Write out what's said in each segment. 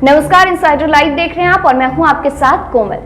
नमस्कार, insider live देख रहे हैं आप और मैं हूं आपके साथ कोमल।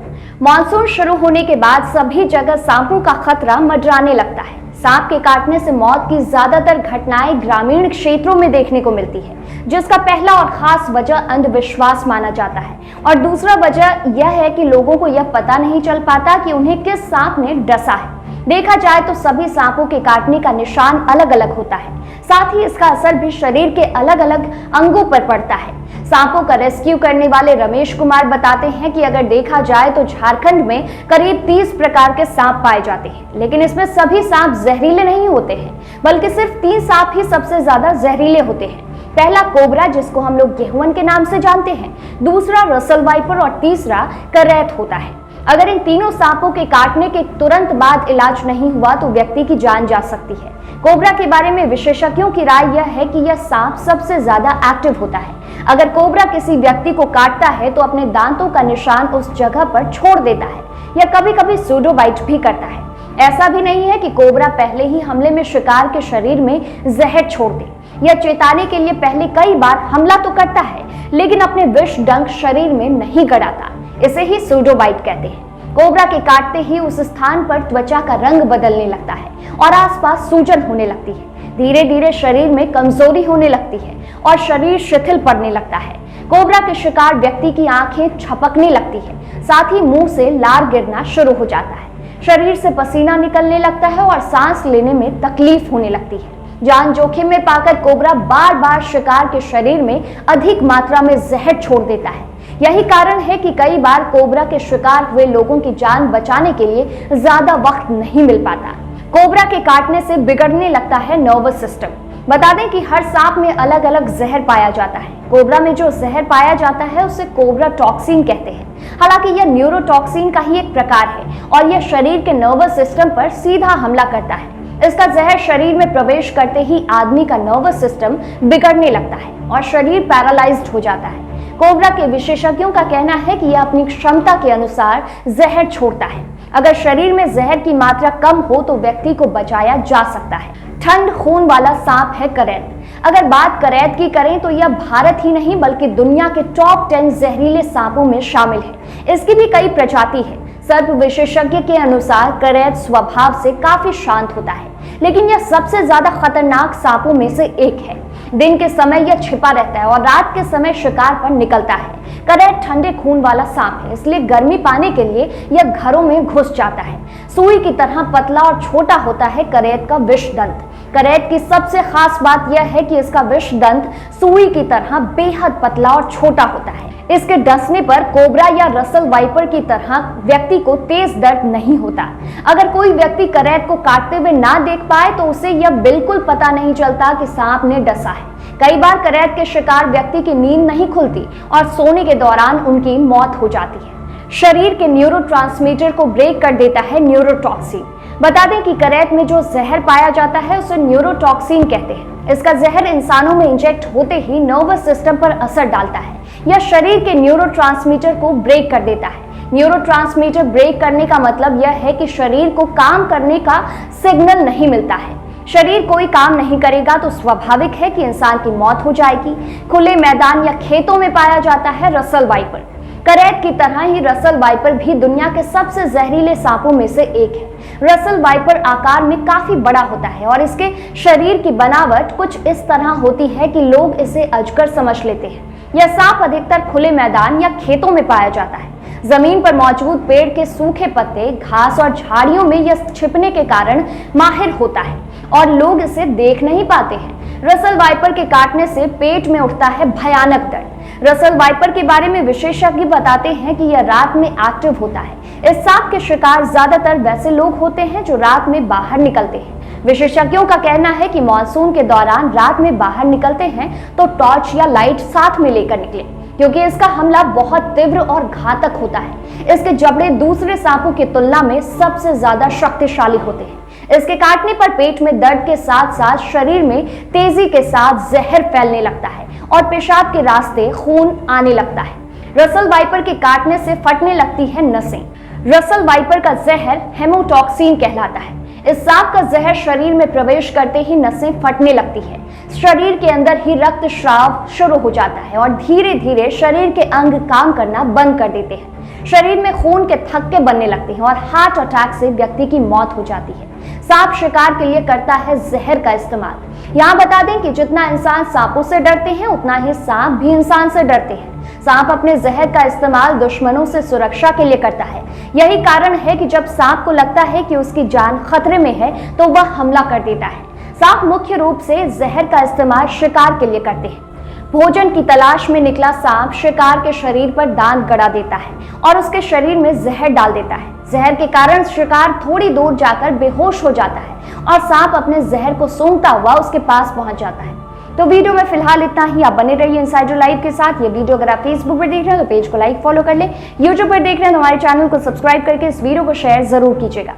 मानसून शुरू होने के बाद सभी जगह सांपों का खतरा मंडराने लगता है। सांप के काटने से मौत की ज्यादातर घटनाएं ग्रामीण क्षेत्रों में देखने को मिलती है, जिसका पहला और खास वजह अंधविश्वास माना जाता है और दूसरा वजह यह है कि लोगों को यह पता नहीं चल पाता कि उन्हें किस सांप ने डसा है। देखा जाए तो सभी सांपों के काटने का निशान अलग अलग होता है, साथ ही इसका असर भी शरीर के अलग अलग अंगों पर पड़ता है। सांपों का रेस्क्यू करने वाले रमेश कुमार बताते हैं कि अगर देखा जाए तो झारखंड में करीब 30 प्रकार के सांप पाए जाते हैं, लेकिन इसमें सभी सांप जहरीले नहीं होते हैं, बल्कि सिर्फ 3 सांप ही सबसे ज्यादा जहरीले होते हैं। पहला कोबरा, जिसको हम लोग गेहुअन के नाम से जानते हैं, दूसरा रसल वाइपर और तीसरा करैत होता है। अगर इन तीनों सांपों के काटने के तुरंत बाद इलाज नहीं हुआ तो व्यक्ति की जान जा सकती है। कोबरा के बारे में विशेषज्ञों की राय यह है कि यह सांप सबसे ज्यादा एक्टिव होता है। अगर कोबरा किसी व्यक्ति को काटता है तो अपने दांतों का निशान उस जगह पर छोड़ देता है या कभी कभी सूडो बाइट भी करता है। ऐसा भी नहीं है कि कोबरा पहले ही हमले में शिकार के शरीर में जहर छोड़ दे। यह चेताने के लिए पहले कई बार हमला तो करता है, लेकिन अपने विष डंक शरीर में नहीं गड़ाता। इसे ही सूडो बाइट कहते हैं। कोबरा के काटते ही उस स्थान पर त्वचा का रंग बदलने लगता है और आसपास सूजन होने लगती है। धीरे धीरे शरीर में कमजोरी होने लगती है और शरीर शिथिल पड़ने लगता है। कोबरा के शिकार व्यक्ति की आंखें छपकने लगती है, साथ ही मुंह से लार गिरना शुरू हो जाता है। शरीर से पसीना निकलने लगता है और सांस लेने में तकलीफ होने लगती है। जान जोखिम में पाकर कोबरा बार बार शिकार के शरीर में अधिक मात्रा में जहर छोड़ देता है। यही कारण है कि कई बार कोबरा के शिकार हुए लोगों की जान बचाने के लिए ज्यादा वक्त नहीं मिल पाता। कोबरा के काटने से बिगड़ने लगता है नर्वस सिस्टम। बता दें कि हर सांप में अलग अलग जहर पाया जाता है। कोबरा में जो जहर पाया जाता है उसे कोबरा टॉक्सिन कहते हैं। हालांकि यह न्यूरोटॉक्सिन का ही एक प्रकार है और यह शरीर के नर्वस सिस्टम पर सीधा हमला करता है। इसका जहर शरीर में प्रवेश करते ही आदमी का नर्वस सिस्टम बिगड़ने लगता है और शरीर पैरालाइज्ड हो जाता है। कोबरा के विशेषज्ञों का कहना है कि यह अपनी क्षमता के अनुसार जहर छोड़ता है। अगर शरीर में जहर की मात्रा कम हो तो व्यक्ति को बचाया जा सकता है। ठंड खून वाला सांप है करैत। अगर बात करैत की करें तो यह भारत ही नहीं बल्कि दुनिया के टॉप 10 जहरीले सांपों में शामिल है। इसकी भी कई प्रजाति है। सर्प विशेषज्ञ के अनुसार करैत स्वभाव से काफी शांत होता है, लेकिन यह सबसे ज्यादा खतरनाक सांपों में से एक है। दिन के समय यह छिपा रहता है और रात के समय शिकार पर निकलता है। करैत ठंडे खून वाला सांप है, इसलिए गर्मी पाने के लिए यह घरों में घुस जाता है। सुई की तरह पतला और छोटा होता है करैत का विष दंत। करैत की सबसे खास बात यह है कि इसका विष दंत सुई की तरह बेहद पतला और छोटा होता है। इसके डसने पर कोबरा या रसल वाइपर की तरह व्यक्ति को तेज दर्द नहीं होता। अगर कोई व्यक्ति करैत को काटते हुए ना देख पाए तो उसे यह बिल्कुल पता नहीं चलता कि सांप ने डसा है। कई बार करैत के शिकार व्यक्ति की नींद नहीं खुलती और सोने के दौरान उनकी मौत हो जाती है। शरीर के न्यूरोट्रांसमीटर को ब्रेक कर देता है न्यूरोटॉक्सिन। बता दें कि करैत में जो जहर पाया जाता है उसे न्यूरोटॉक्सिन कहते हैं। इसका जहर इंसानों में इंजेक्ट होते ही नर्वस सिस्टम पर असर डालता है। यह शरीर के न्यूरोट्रांसमीटर को ब्रेक कर देता है। न्यूरोट्रांसमीटर ब्रेक करने का मतलब यह है कि शरीर को काम करने का सिग्नल नहीं मिलता है। शरीर कोई काम नहीं करेगा तो स्वाभाविक है कि इंसान की मौत हो जाएगी। खुले मैदान या खेतों में पाया जाता है रसल वाइपर। करैत की तरह ही रसल वाइपर भी दुनिया के सबसे जहरीले सांपों में से एक है। रसल वाइपर आकार में काफी बड़ा होता है और इसके शरीर की बनावट कुछ इस तरह होती है कि लोग इसे अजगर समझ लेते हैं। यह सांप अधिकतर खुले मैदान या खेतों में पाया जाता है। जमीन पर मौजूद पेड़ के सूखे पत्ते, घास और झाड़ियों में यह छिपने के कारण माहिर होता है और लोग इसे देख नहीं पाते हैं। रसल वाइपर के काटने से पेट में उठता है भयानक दर्द। रसल वाइपर के बारे में विशेषज्ञ बताते हैं कि यह रात में एक्टिव होता है। इस सांप के शिकार ज्यादातर वैसे लोग होते हैं जो रात में बाहर निकलते हैं। विशेषज्ञों का कहना है कि मानसून के दौरान रात में बाहर निकलते हैं तो टॉर्च या लाइट साथ में लेकर निकलें, क्योंकि इसका हमला बहुत तीव्र और घातक होता है। इसके जबड़े दूसरे सांपों की तुलना में सबसे ज्यादा शक्तिशाली होते हैं। इसके काटने पर पेट में दर्द के साथ साथ शरीर में तेजी के साथ जहर फैलने लगता है और पेशाब के रास्ते खून आने लगता है। रसल वाइपर के काटने से फटने लगती है नसें। रसल वाइपर का जहर हेमोटॉक्सिन कहलाता है। इस सांप का जहर शरीर में प्रवेश करते ही नसें फटने लगती है। शरीर के अंदर ही रक्त स्राव शुरू हो जाता है और धीरे धीरे शरीर के अंग काम करना बंद कर देते हैं। शरीर में खून के थक्के बनने लगते हैं और हार्ट अटैक से व्यक्ति की मौत हो जाती है। सांप शिकार के लिए करता है जहर का इस्तेमाल। यहाँ बता दें कि जितना इंसान सांपों से डरते हैं उतना ही सांप भी इंसान से डरते हैं। सांप अपने जहर का इस्तेमाल दुश्मनों से सुरक्षा के लिए करता है। यही कारण है कि जब सांप को लगता है कि उसकी जान खतरे में है तो वह हमला कर देता है। सांप मुख्य रूप से जहर का इस्तेमाल शिकार के लिए करते हैं। भोजन की तलाश में निकला सांप शिकार के शरीर पर दांत गड़ा देता है और उसके शरीर में जहर डाल देता है। जहर के कारण शिकार थोड़ी दूर जाकर बेहोश हो जाता है और सांप अपने जहर को सूंघता हुआ उसके पास पहुंच जाता है। तो वीडियो में फिलहाल इतना ही। आप बने रहिए इनसाइडर लाइव के साथ। ये वीडियो अगर आप फेसबुक पर देख रहे हैं तो पेज को लाइक फॉलो कर ले, यूट्यूब पर देख रहे हैं तो हमारे चैनल को सब्सक्राइब करके इस वीडियो को शेयर जरूर कीजिएगा।